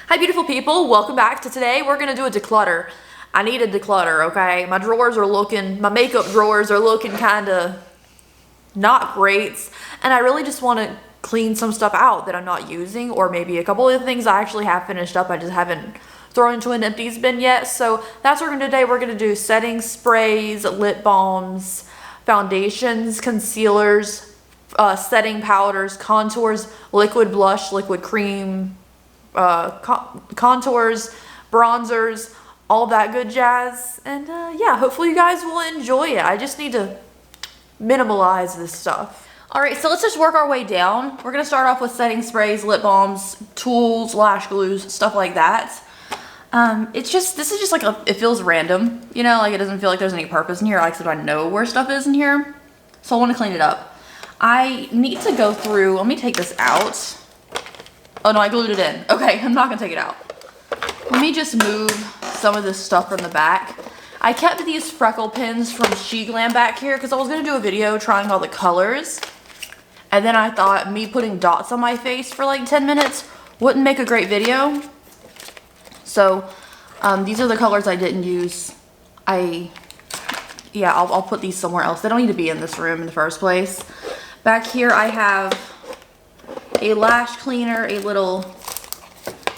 Hi beautiful people, welcome back to today. We're gonna do a declutter. I need a declutter, okay? My makeup drawers are looking kinda not great. And I really just wanna clean some stuff out that I'm not using, or maybe a couple of things I actually have finished up, I just haven't thrown into an empties bin yet. So that's what we're gonna do today. We're gonna do setting sprays, lip balms, foundations, concealers, setting powders, contours, liquid blush, liquid cream, contours, bronzers, all that good jazz. And yeah, hopefully you guys will enjoy it. I just need to minimalize this stuff. All right, so let's just work our way down. We're gonna start off with setting sprays, lip balms, tools, lash glues, stuff like that. This is just like it feels random, you know, like it doesn't feel like there's any purpose in here, like I know where stuff is in here. So I want to clean it up. I need to go through, let me take this out. Oh no, I glued it in. Okay, I'm not gonna take it out. Let me just move some of this stuff from the back. I kept these freckle pins from She Glam back here because I was gonna do a video trying all the colors. And then I thought me putting dots on my face for like 10 minutes wouldn't make a great video. So these are the colors I didn't use. I'll put these somewhere else. They don't need to be in this room in the first place. Back here I have a lash cleaner, a little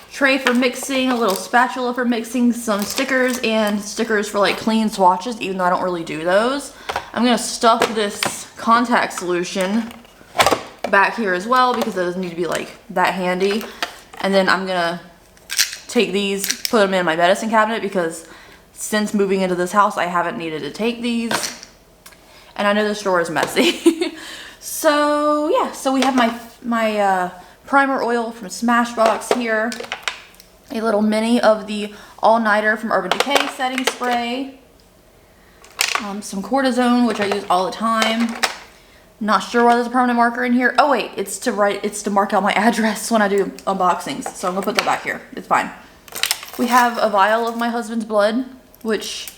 tray for mixing, a little spatula for mixing, some stickers, and stickers for like clean swatches, even though I don't really do those. I'm gonna stuff this contact solution back here as well because it doesn't need to be like that handy. And then I'm gonna take these, put them in my medicine cabinet because since moving into this house I haven't needed to take these, and I know this drawer is messy. So yeah, so we have my primer oil from Smashbox here, a little mini of the all-nighter from Urban Decay setting spray, some cortisone, which I use all the time. Not sure why there's a permanent marker in here. Oh wait, it's to mark out my address when I do unboxings. So I'm gonna put that back here. It's fine. We have a vial of my husband's blood, which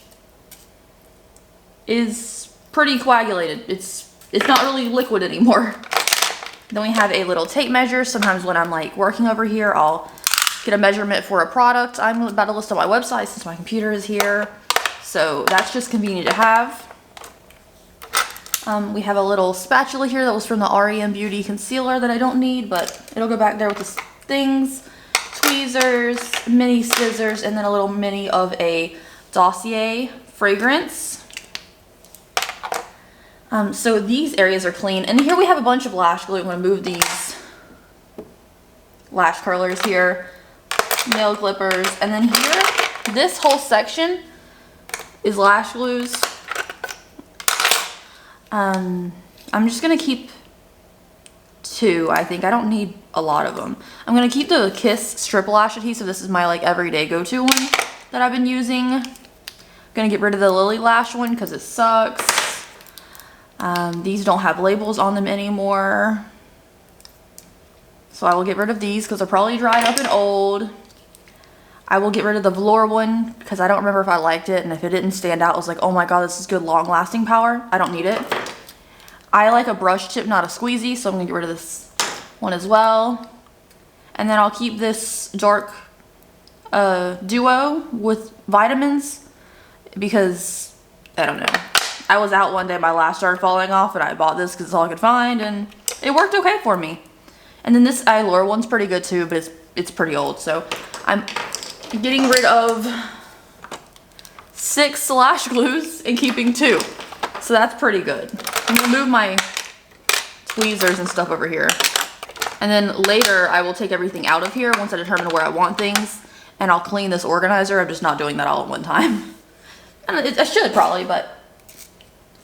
is pretty coagulated. It's not really liquid anymore. Then we have a little tape measure. Sometimes when I'm like working over here, I'll get a measurement for a product I'm about to list on my website since my computer is here. So that's just convenient to have. We have a little spatula here that was from the REM Beauty concealer that I don't need, but it'll go back there with the things. Tweezers, mini scissors, and then a little mini of a Dossier fragrance. So these areas are clean. And here we have a bunch of lash glue. I'm going to move these lash curlers here, nail clippers, and then here, this whole section is lash glues. I'm just going to keep 2, I think. I don't need a lot of them. I'm going to keep the Kiss strip lash adhesive. This is my like everyday go-to one that I've been using. I'm going to get rid of the Lily Lash one because it sucks. These don't have labels on them anymore. So I will get rid of these because they're probably dried up and old. I will get rid of the Velour one because I don't remember if I liked it, and if it didn't stand out, I was like, oh my god, this is good long-lasting power. I don't need it. I like a brush tip, not a squeezy, so I'm going to get rid of this one as well. And then I'll keep this dark duo with vitamins because, I don't know. I was out one day, my lash started falling off, and I bought this because it's all I could find, and it worked okay for me. And then this Allure one's pretty good too, but it's pretty old, so I'm getting rid of 6 lash glues and keeping 2. So that's pretty good. I'm gonna move my tweezers and stuff over here. And then later I will take everything out of here once I determine where I want things, and I'll clean this organizer. I'm just not doing that all at one time. And I should probably, but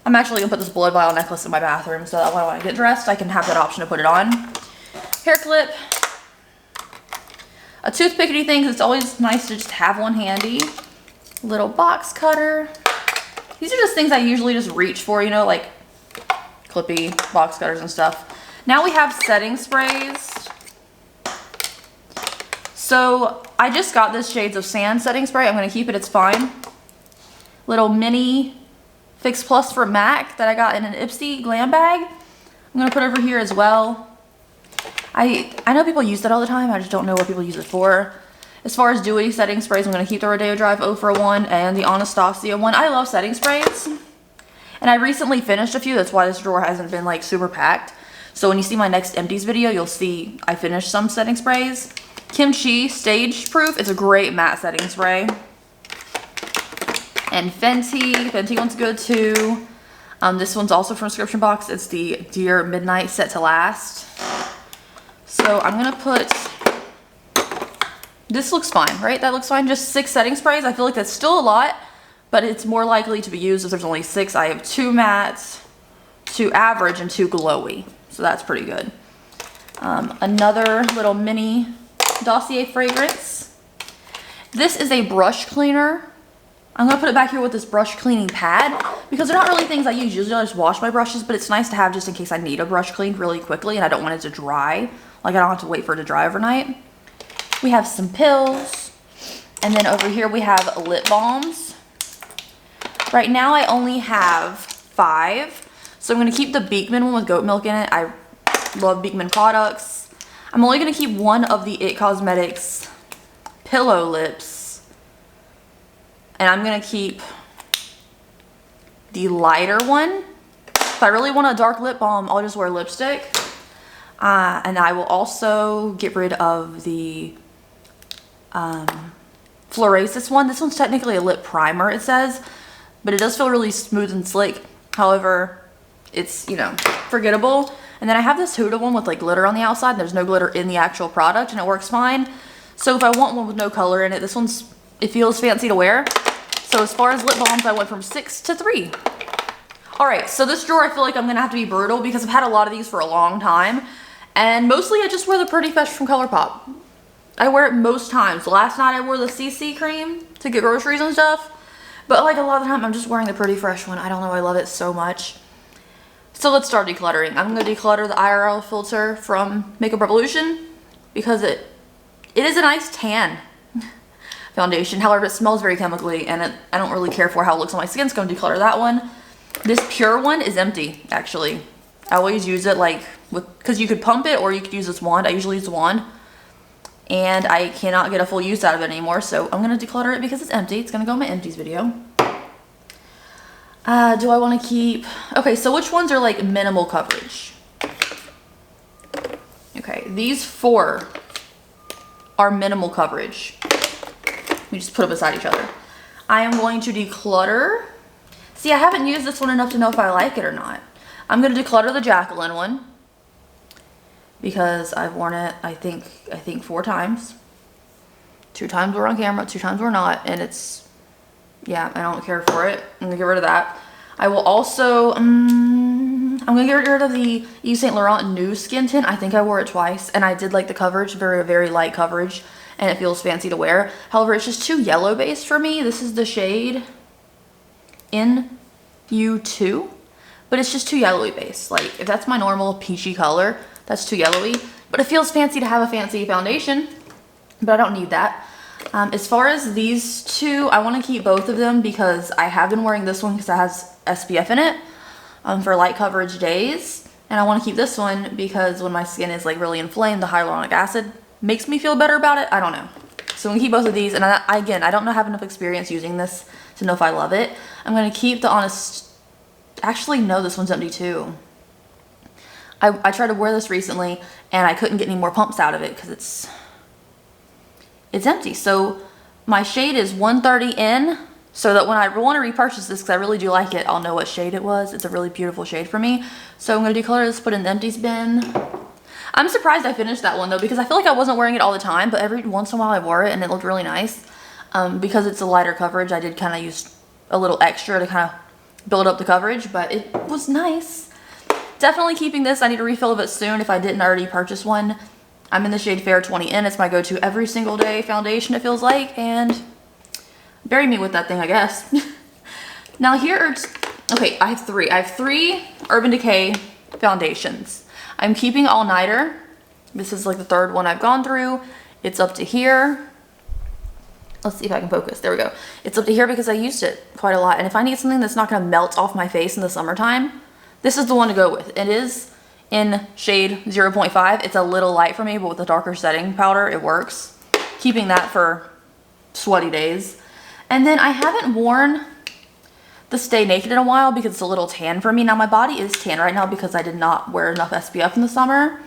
I'm actually gonna put this blood vial necklace in my bathroom so that when I get dressed I can have that option to put it on. Hair clip. A toothpickety thing, because it's always nice to just have one handy. Little box cutter. These are just things I usually just reach for, you know, like clippy box cutters and stuff. Now we have setting sprays. So I just got this Shades of Sand setting spray. I'm going to keep it, it's fine. Little mini Fix Plus for MAC that I got in an Ipsy glam bag. I'm going to put over here as well. I know people use that all the time. I just don't know what people use it for. As far as dewy setting sprays, I'm going to keep the Rodeo Drive 0 for 1 and the Anastasia one. I love setting sprays. And I recently finished a few. That's why this drawer hasn't been like super packed. So when you see my next empties video, you'll see I finished some setting sprays. Kimchi Stage Proof. It's a great matte setting spray. And Fenty one's good too. This one's also from Subscription Box. It's the Dear Midnight Set to Last. So I'm gonna put, this looks fine, right? That looks fine. Just 6 setting sprays. I feel like that's still a lot, but it's more likely to be used if there's only 6. I have 2 mattes, 2 average, and 2 glowy. So that's pretty good. Another little mini Dossier fragrance. This is a brush cleaner. I'm gonna put it back here with this brush cleaning pad because they're not really things I use. Usually I just wash my brushes, but it's nice to have just in case I need a brush cleaned really quickly and I don't want it to dry. Like I don't have to wait for it to dry overnight. We have some pills. And then over here we have lip balms. Right now I only have 5. So I'm gonna keep the Beekman one with goat milk in it. I love Beekman products. I'm only gonna keep one of the It Cosmetics Pillow Lips. And I'm gonna keep the lighter one. If I really want a dark lip balm, I'll just wear lipstick. And I will also get rid of the Florasis one. This one's technically a lip primer, it says, but it does feel really smooth and slick. However, it's, you know, forgettable. And then I have this Huda one with like glitter on the outside, and there's no glitter in the actual product, and it works fine. So if I want one with no color in it, this one's, it feels fancy to wear. So as far as lip balms, I went from 6 to 3. All right, so this drawer, I feel like I'm gonna have to be brutal because I've had a lot of these for a long time. And mostly I just wear the Pretty Fresh from ColourPop. I wear it most times. Last night I wore the CC cream to get groceries and stuff. But like a lot of the time, I'm just wearing the Pretty Fresh one. I don't know, I love it so much. So let's start decluttering. I'm gonna declutter the IRL filter from Makeup Revolution because it is a nice tan foundation. However, it smells very chemically and I don't really care for how it looks on my skin, so I'm gonna declutter that one. This Pure one is empty, actually. I always use it like because you could pump it or you could use this wand. I usually use the wand. And I cannot get a full use out of it anymore, so I'm gonna declutter it because it's empty. It's gonna go in my empties video. Do I want to keep... Okay, so which ones are like minimal coverage? Okay, these 4 are minimal coverage. We just put them beside each other. I am going to declutter. See, I haven't used this one enough to know if I like it or not. I'm going to declutter the Jacqueline one because I've worn it, I think 4 times. 2 times we're on camera, 2 times we're not, and it's... Yeah, I don't care for it. I'm gonna get rid of that. I will also, I'm gonna get rid of the Yves Saint Laurent New Skin Tint. I think I wore it twice, and I did like the coverage, very, very light coverage, and it feels fancy to wear. However, it's just too yellow based for me. This is the shade in U2, but it's just too yellowy based. Like, if that's my normal peachy color, that's too yellowy. But it feels fancy to have a fancy foundation, but I don't need that. As far as these 2, I want to keep both of them because I have been wearing this one because it has SPF in it for light coverage days. And I want to keep this one because when my skin is like really inflamed, the hyaluronic acid makes me feel better about it. I don't know. So I'm going to keep both of these. And again, I don't have enough experience using this to know if I love it. I'm going to keep the Honest... Actually, no, this one's empty too. I tried to wear this recently and I couldn't get any more pumps out of it because it's empty. So my shade is 130N, so that when I want to repurchase this, because I really do like it, I'll know what shade it was. It's a really beautiful shade for me. So I'm going to declutter this, put it in the empties bin. I'm surprised I finished that one though, because I feel like I wasn't wearing it all the time, but every once in a while I wore it and it looked really nice. Because it's a lighter coverage, I did kind of use a little extra to kind of build up the coverage, but it was nice. Definitely keeping this. I need a refill of it soon if I didn't already purchase one. I'm in the shade Fair 20N. It's my go-to every single day foundation, it feels like, and bury me with that thing, I guess. Now here are, okay, I have 3. I have 3 Urban Decay foundations. I'm keeping All Nighter. This is like the 3rd one I've gone through. It's up to here. Let's see if I can focus. There we go. It's up to here because I used it quite a lot. And if I need something that's not going to melt off my face in the summertime, this is the one to go with. It is in shade 0.5. It's a little light for me, but with a darker setting powder, it works. keeping that for sweaty days. And then I haven't worn the Stay Naked in a while because it's a little tan for me. Now my body is tan right now because I did not wear enough SPF in the summer.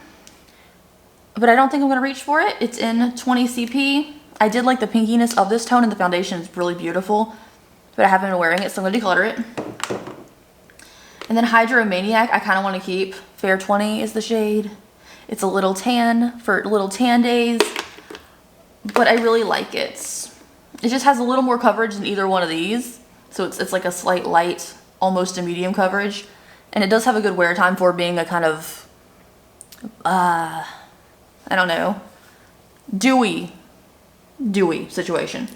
But I don't think I'm going to reach for it. It's in 20 CP. I did like the pinkiness of this tone, and the foundation is really beautiful. But I haven't been wearing it, so I'm going to declutter it. And then Hydromaniac, I kind of want to keep. Fair 20 is the shade. It's a little tan for little tan days. But I really like it. It just has a little more coverage than either one of these. So it's like a slight light, almost a medium coverage. And it does have a good wear time for being a kind of, I don't know, dewy situation.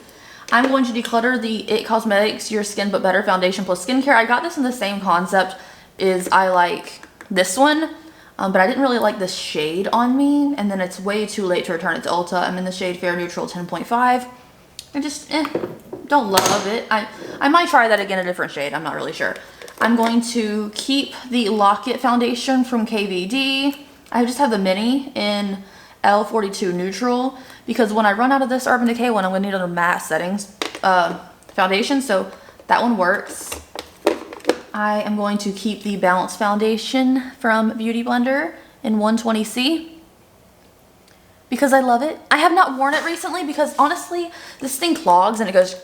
I'm going to declutter the IT Cosmetics Your Skin But Better Foundation Plus Skincare. I got this in the same concept as I like this one, but I didn't really like this shade on me, and then it's way too late to return it to Ulta. I'm in the shade Fair Neutral 10.5. I just don't love it. I might try that again, a different shade. I'm not really sure. I'm going to keep the Lock-It foundation from KVD. I just have the mini in L42 Neutral because when I run out of this Urban Decay one, I'm going to need a matte settings foundation, so that one works. I am going to keep the Balance foundation from Beauty Blender in 120C because I love it. I have not worn it recently because honestly, this thing clogs and it goes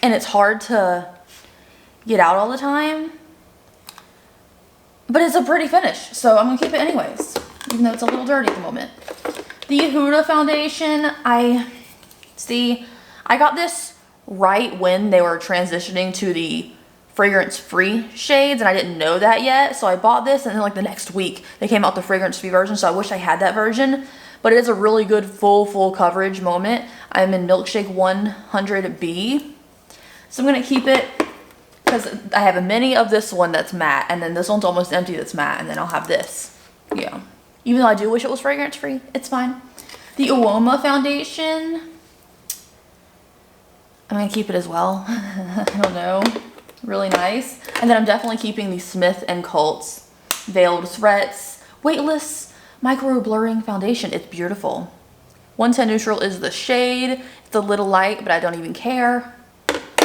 and it's hard to get out all the time. But it's a pretty finish, so I'm going to keep it anyways, even though it's a little dirty at the moment. The Huda foundation, I got this right when they were transitioning to the fragrance-free shades, and I didn't know that yet, so I bought this, and then like the next week, they came out the fragrance-free version, so I wish I had that version, but it is a really good full coverage moment. I'm in Milkshake 100B, so I'm going to keep it, because I have a mini of this one that's matte, and then this one's almost empty that's matte, and then I'll have this. Yeah. Even though I do wish it was fragrance free, it's fine. The Uoma foundation, I'm gonna keep it as well. I don't know, really nice. And then I'm definitely keeping the Smith & Colt's Veiled Threats Weightless Micro Blurring Foundation. It's beautiful. 110 Neutral is the shade. It's a little light, but I don't even care.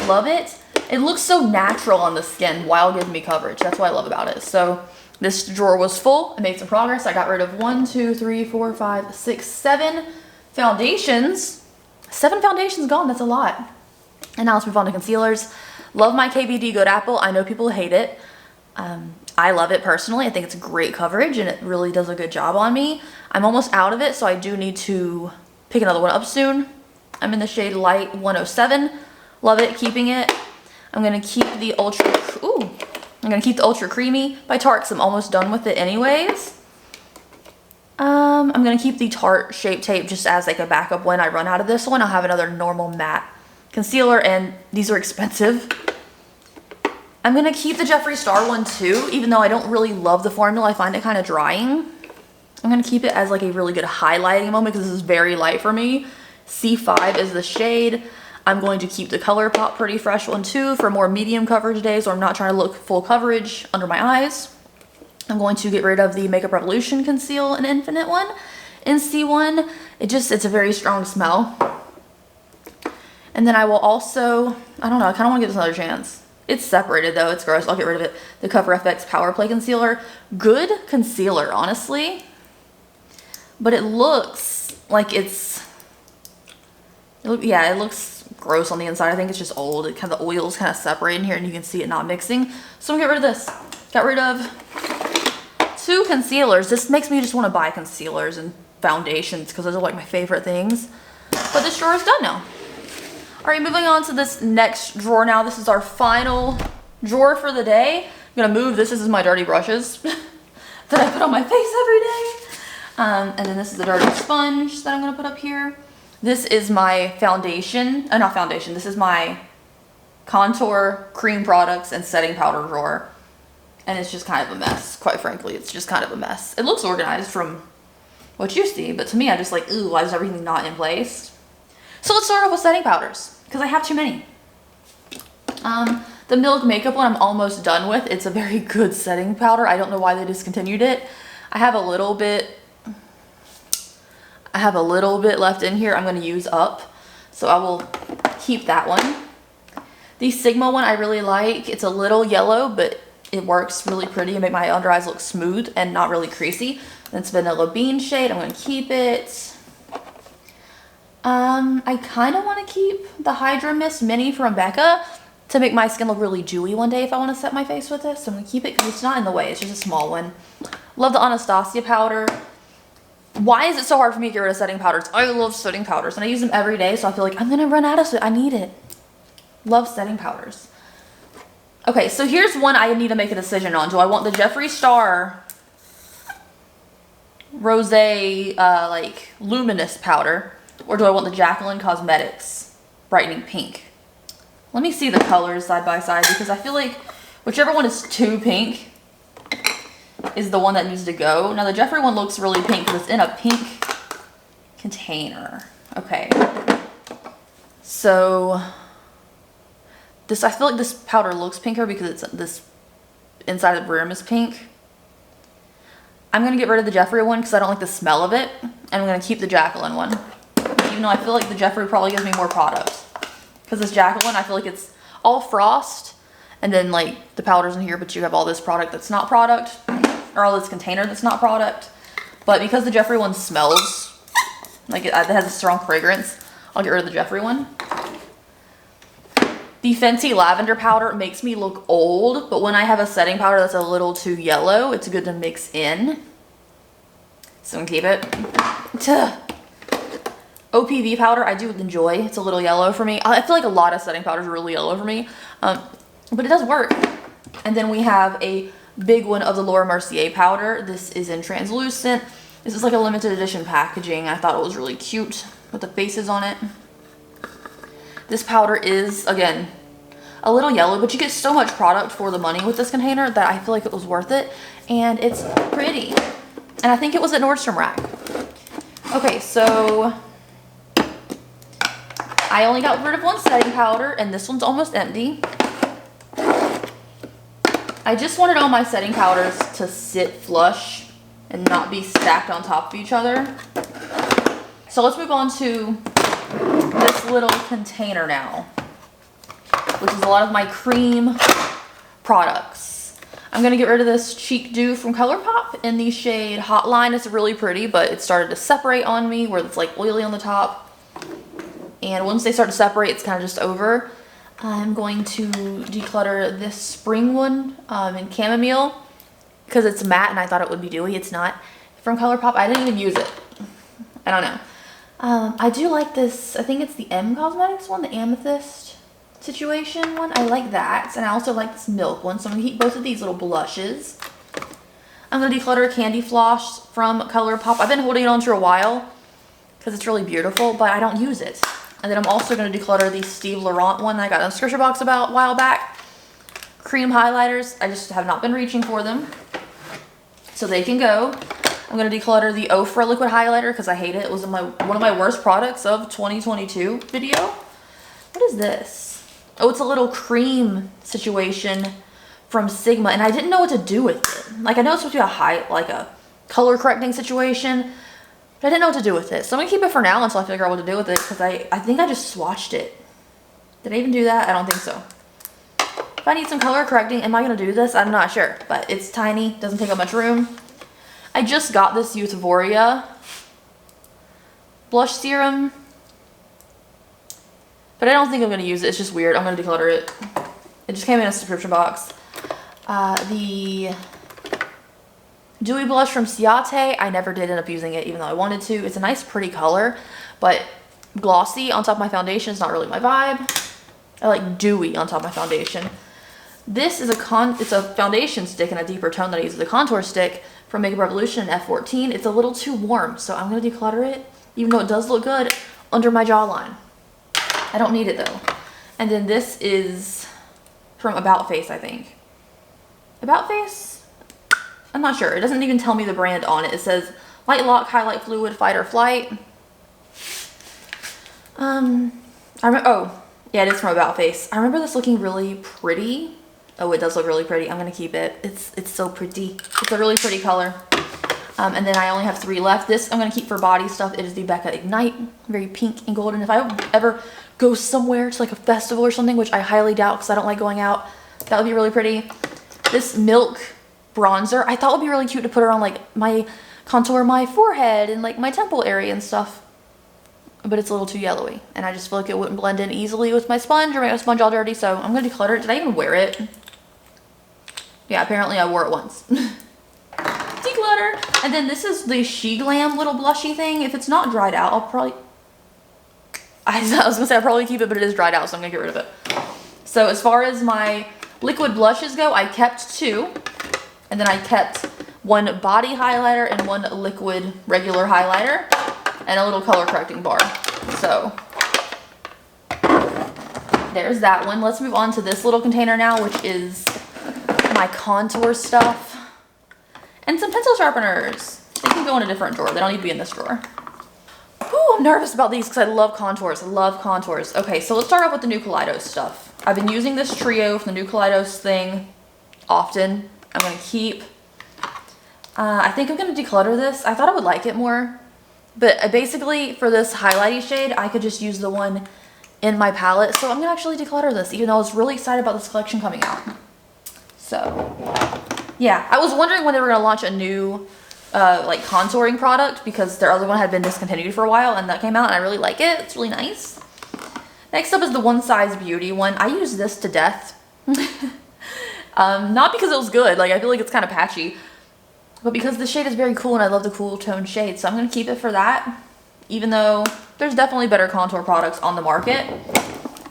Love it. It looks so natural on the skin while giving me coverage. That's what I love about it. So this drawer was full. I made some progress. I got rid of 1, 2, 3, 4, 5, 6, 7 foundations. 7 foundations gone. That's a lot. And now let's move on to concealers. Love my KVD Good Apple. I know people hate it. I love it personally. I think it's great coverage and it really does a good job on me. I'm almost out of it, so I do need to pick another one up soon. I'm in the shade Light 107. Love it. Keeping it. I'm going to keep the Ultra Creamy by Tarte because I'm almost done with it anyways. I'm going to keep the Tarte Shape Tape just as like a backup when I run out of this one. I'll have another normal matte concealer, and these are expensive. I'm going to keep the Jeffree Star one too, even though I don't really love the formula. I find it kind of drying. I'm going to keep it as like a really good highlighting moment because this is very light for me. C5 is the shade. I'm going to keep the ColourPop Pretty Fresh one too for more medium coverage days where I'm not trying to look full coverage under my eyes. I'm going to get rid of the Makeup Revolution Conceal and Infinite one in C1. It's a very strong smell. And then I will also, I don't know, I kind of want to give this another chance. It's separated though, it's gross, I'll get rid of it. The Cover FX Power Play Concealer. Good concealer, honestly. But it looks like it looks gross on the inside. I think it's just old. It kind of, the oils kind of separate in here and you can see it not mixing. So I'm gonna get rid of this. Got rid of 2 concealers. This makes me just want to buy concealers and foundations because those are like my favorite things. But this drawer is done now. Alright, moving on to this next drawer now. This is our final drawer for the day. I'm gonna move this. This is my dirty brushes that I put on my face every day. And then this is the dirty sponge that I'm gonna put up here. This is my foundation, not foundation, this is my contour, cream products, and setting powder drawer. And it's just kind of a mess, quite frankly. It's just kind of a mess. It looks organized from what you see, but to me, I'm just like, ooh, why is everything not in place? So let's start off with setting powders, because I have too many. The Milk Makeup one I'm almost done with. It's a very good setting powder. I don't know why they discontinued it. I have a little bit, I have a little bit left in here I'm going to use up, so I will keep that one. The Sigma one I really like. It's a little yellow, but it works really pretty and make my under eyes look smooth and not really creasy. It's Vanilla Bean shade. I'm going to keep it. I kind of want to keep the Hydra Mist Mini from Becca to make my skin look really dewy one day if I want to set my face with this. So I'm going to keep it because it's not in the way. It's just a small one. Love the Anastasia powder. Why is it so hard for me to get rid of setting powders? I love setting powders and I use them every day, so I feel like I'm going to run out of it. I need it. Love setting powders. Okay, so here's one I need to make a decision on. Do I want the Jeffree Star Rosé like luminous powder, or do I want the Jacqueline Cosmetics brightening pink? Let me see the colors side by side because I feel like whichever one is too pink is the one that needs to go. Now the Jeffree one looks really pink because it's in a pink container. Okay, so this, I feel like this powder looks pinker because it's this inside of the rim is pink. I'm going to get rid of the Jeffree one because I don't like the smell of it. And I'm going to keep the Jacqueline one. Even though I feel like the Jeffree probably gives me more product. Because this Jacqueline, I feel like it's all frost. And then like the powder's in here, but you have all this product that's not product. Or all this container that's not product. But because the Jeffree one smells, like it has a strong fragrance, I'll get rid of the Jeffree one. The Fenty lavender powder makes me look old, but when I have a setting powder that's a little too yellow, it's good to mix in. So I'm gonna keep it. OPV powder, I do enjoy. It's a little yellow for me. I feel like a lot of setting powders are really yellow for me, but it does work. And then we have a big one of the Laura Mercier powder. This is in translucent. This is like a limited edition packaging. I thought it was really cute with the faces on it. This powder is, again, a little yellow, but you get so much product for the money with this container that I feel like it was worth it. And it's pretty. And I think it was at Nordstrom Rack. Okay, so I only got rid of one setting powder, and this one's almost empty. I just wanted all my setting powders to sit flush and not be stacked on top of each other. So let's move on to this little container now, which is a lot of my cream products. I'm going to get rid of this Cheek Dew from ColourPop in the shade Hotline. It's really pretty, but it started to separate on me where it's like oily on the top. And once they start to separate, it's kind of just over. I'm going to declutter this spring one in chamomile because it's matte and I thought it would be dewy. It's not. From ColourPop, I didn't even use it. I don't know. I do like this, I think it's the M Cosmetics one, the Amethyst situation one. I like that. And I also like this Milk one. So I'm going to keep both of these little blushes. I'm going to declutter Candy Floss from ColourPop. I've been holding it on for a while because it's really beautiful, but I don't use it. And then I'm also going to declutter the Steve Laurent one that I got in a description box about a while back. Cream highlighters. I just have not been reaching for them. So they can go. I'm going to declutter the Ofra liquid highlighter because I hate it. It was one of my worst products of 2022 video. What is this? Oh, it's a little cream situation from Sigma, and I didn't know what to do with it. Like, I know it's supposed to be like a color correcting situation, but I didn't know what to do with it. So I'm going to keep it for now until I figure out what to do with it because I think I just swatched it. Did I even do that? I don't think so. If I need some color correcting, am I going to do this? I'm not sure, but it's tiny. Doesn't take up much room. I just got this Euphoria blush serum, but I don't think I'm going to use it. It's just weird. I'm going to declutter it. It just came in a subscription box. The Dewy Blush from Ciate, I never did end up using it even though I wanted to. It's a nice pretty color, but glossy on top of my foundation is not really my vibe. I like dewy on top of my foundation. This is it's a foundation stick in a deeper tone that I use as a contour stick from Makeup Revolution in F14. It's a little too warm, so I'm going to declutter it, even though it does look good under my jawline. I don't need it though. And then this is from About Face, I think. About Face? I'm not sure. It doesn't even tell me the brand on it. It says Light Lock, Highlight Fluid, Fight or Flight. Oh, yeah, it is from About Face. I remember this looking really pretty. Oh, it does look really pretty. I'm going to keep it. It's so pretty. It's a really pretty color. And then I only have 3 left. This I'm going to keep for body stuff. It is the Becca Ignite, very pink and golden. If I ever go somewhere to like a festival or something, which I highly doubt because I don't like going out, that would be really pretty. This Milk bronzer I thought would be really cute to put around like my contour, my forehead, and like my temple area and stuff. But it's a little too yellowy, and I just feel like it wouldn't blend in easily with my sponge or make my sponge all dirty, so I'm going to declutter it. Did I even wear it? Yeah, apparently I wore it once. Declutter. And then this is the She Glam little blushy thing. If it's not dried out, I'll probably... I was going to say I'll probably keep it, but it is dried out, so I'm going to get rid of it. So as far as my liquid blushes go, I kept 2. And then I kept 1 body highlighter and 1 liquid regular highlighter. And a little color correcting bar. So there's that one. Let's move on to this little container now, which is my contour stuff. And some pencil sharpeners. They can go in a different drawer. They don't need to be in this drawer. Ooh, I'm nervous about these because I love contours. I love contours. Okay, so let's start off with the new Kaleidos stuff. I've been using this trio from the new Kaleidos thing often. I'm going to keep... I think I'm going to declutter this. I thought I would like it more. But basically, for this highlighty shade, I could just use the one in my palette. So I'm going to actually declutter this, even though I was really excited about this collection coming out. So, yeah. I was wondering when they were going to launch a new, like, contouring product, because their other one had been discontinued for a while, and that came out, and I really like it. It's really nice. Next up is the One Size Beauty one. I use this to death. Not because it was good. Like, I feel like it's kind of patchy. But because the shade is very cool and I love the cool tone shade, so I'm going to keep it for that. Even though there's definitely better contour products on the market.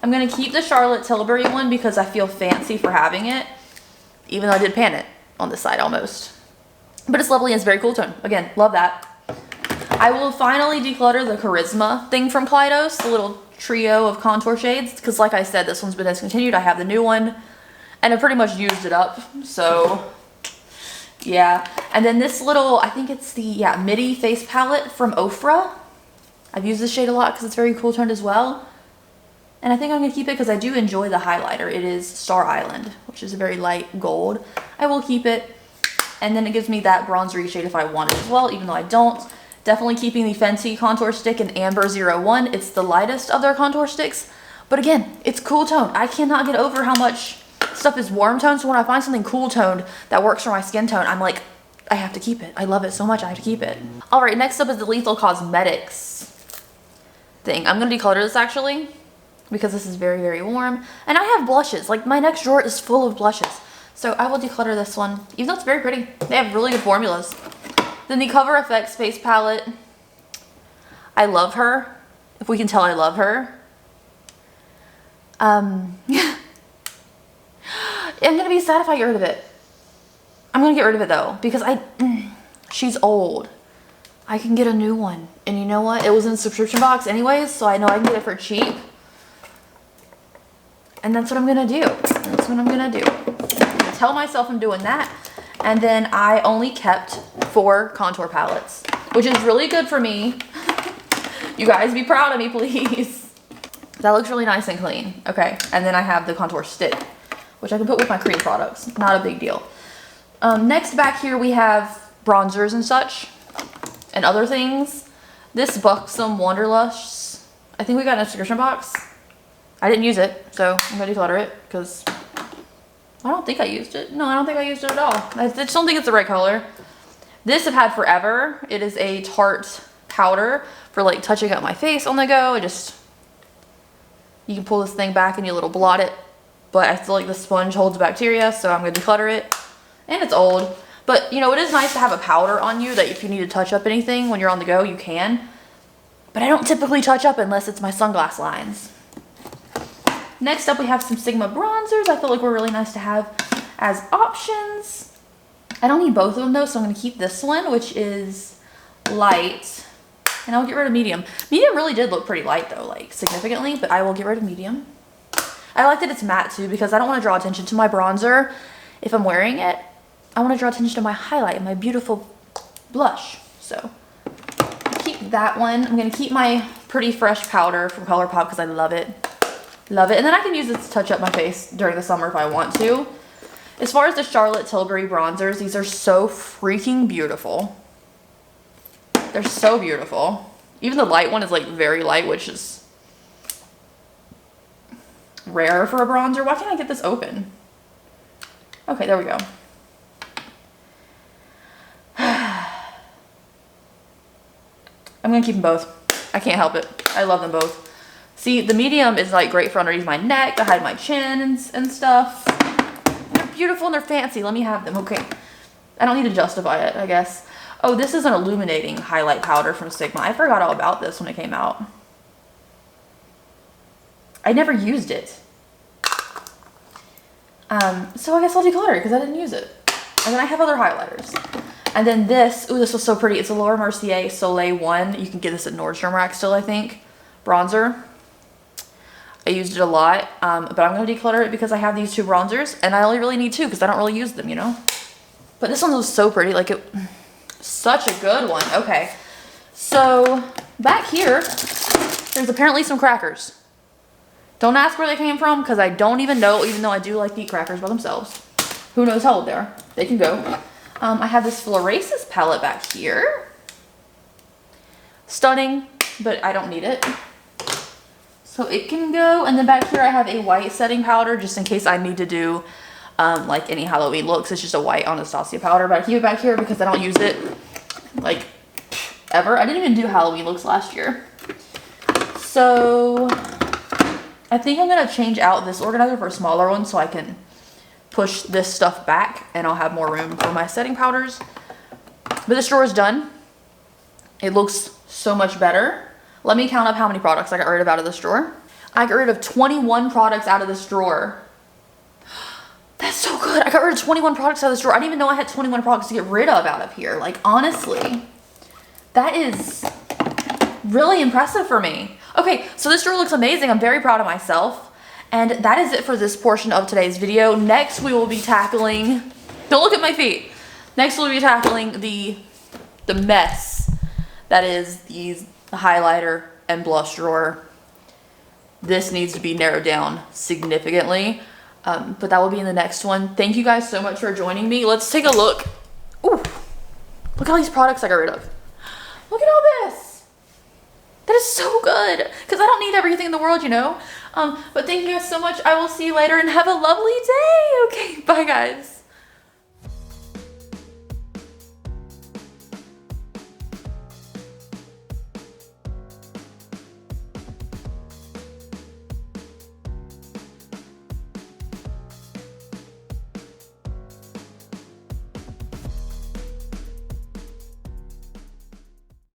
I'm going to keep the Charlotte Tilbury one because I feel fancy for having it. Even though I did pan it on this side almost. But it's lovely and it's very cool tone. Again, love that. I will finally declutter the Charisma thing from Kaleidos, the little trio of contour shades. Because like I said, this one's been discontinued. I have the new one. And I pretty much used it up. So... yeah, and then this little, I think it's the, Midi face palette from Ofra. I've used this shade a lot because it's very cool toned as well. And I think I'm going to keep it because I do enjoy the highlighter. It is Star Island, which is a very light gold. I will keep it. And then it gives me that bronzery shade if I want it as well, even though I don't. Definitely keeping the Fenty contour stick in Amber 01. It's the lightest of their contour sticks. But again, it's cool toned. I cannot get over how much... stuff is warm toned, so when I find something cool toned that works for my skin tone, I'm like, I have to keep it. I love it so much, I have to keep it. Alright, next up is the Lethal Cosmetics thing. I'm going to declutter this actually, because this is very, very warm. And I have blushes. Like, my next drawer is full of blushes. So I will declutter this one, even though it's very pretty. They have really good formulas. Then the Cover FX face palette. I love her. If we can tell, I love her. I'm going to be sad if I get rid of it. I'm going to get rid of it though, because she's old. I can get a new one. And you know what? It was in the subscription box anyways, so I know I can get it for cheap. And that's what I'm going to do. That's what I'm going to do. I'm going to tell myself I'm doing that. And then I only kept 4 contour palettes, which is really good for me. You guys be proud of me, please. That looks really nice and clean. Okay. And then I have the contour stick, which I can put with my cream products. Not a big deal. Next back here we have bronzers and such. And other things. This Buxom Wanderlust. I think we got in a subscription box. I didn't use it, so I'm going to declutter it. Because I don't think I used it. No, I don't think I used it at all. I just don't think it's the right color. This I've had forever. It is a Tarte powder for like touching up my face on the go. You can pull this thing back and you little blot it. But I feel like the sponge holds bacteria, so I'm going to declutter it. And it's old. But, you know, it is nice to have a powder on you that if you need to touch up anything when you're on the go, you can. But I don't typically touch up unless it's my sunglass lines. Next up, we have some Sigma bronzers. I feel like we're really nice to have as options. I don't need both of them, though, so I'm going to keep this one, which is light. And I'll get rid of medium. Medium really did look pretty light, though, like, significantly. But I will get rid of medium. I like that it's matte, too, because I don't want to draw attention to my bronzer if I'm wearing it. I want to draw attention to my highlight and my beautiful blush. So, keep that one. I'm going to keep my Pretty Fresh powder from ColourPop because I love it. Love it. And then I can use this to touch up my face during the summer if I want to. As far as the Charlotte Tilbury bronzers, these are so freaking beautiful. They're so beautiful. Even the light one is like very light, which is rare for a bronzer. Why can't I get this open? Okay, there we go. I'm gonna keep them both. I can't help it. I love them both. See, the medium is like great for underneath my neck to hide my chin and stuff. They're beautiful and they're fancy. Let me have them. Okay. I don't need to justify it, I guess. Oh, this is an illuminating highlight powder from Sigma. I forgot all about this when it came out. I never used it. So I guess I'll declutter it because I didn't use it. And then I have other highlighters. And then this, ooh, this was so pretty. It's a Laura Mercier Soleil 1. You can get this at Nordstrom Rack still, I think. Bronzer. I used it a lot, but I'm going to declutter it because I have these two bronzers. And I only really need two because I don't really use them, you know? But this one was so pretty. Like, it, such a good one. Okay. So, back here, there's apparently some crackers. Don't ask where they came from because I don't even know, even though I do like to eat crackers by themselves. Who knows how old they are. They can go. I have this Florasis palette back here. Stunning, but I don't need it. So it can go. And then back here I have a white setting powder just in case I need to do like any Halloween looks. It's just a white Anastasia powder. But I keep it back here because I don't use it like ever. I didn't even do Halloween looks last year. So I think I'm going to change out this organizer for a smaller one so I can push this stuff back and I'll have more room for my setting powders. But this drawer is done. It looks so much better. Let me count up how many products I got rid of out of this drawer. I got rid of 21 products out of this drawer. That's so good. I got rid of 21 products out of this drawer. I didn't even know I had 21 products to get rid of out of here. Like, honestly, that is really impressive for me. Okay, so this drawer looks amazing. I'm very proud of myself. And that is it for this portion of today's video. Next, we will be tackling, don't look at my feet. Next, we'll be tackling the mess that is the highlighter and blush drawer. This needs to be narrowed down significantly, but that will be in the next one. Thank you guys so much for joining me. Let's take a look. Ooh, look at all these products I got rid of. Look at all this. That is so good because I don't need everything in the world, you know. But thank you guys so much. I will see you later and have a lovely day. Okay, bye guys.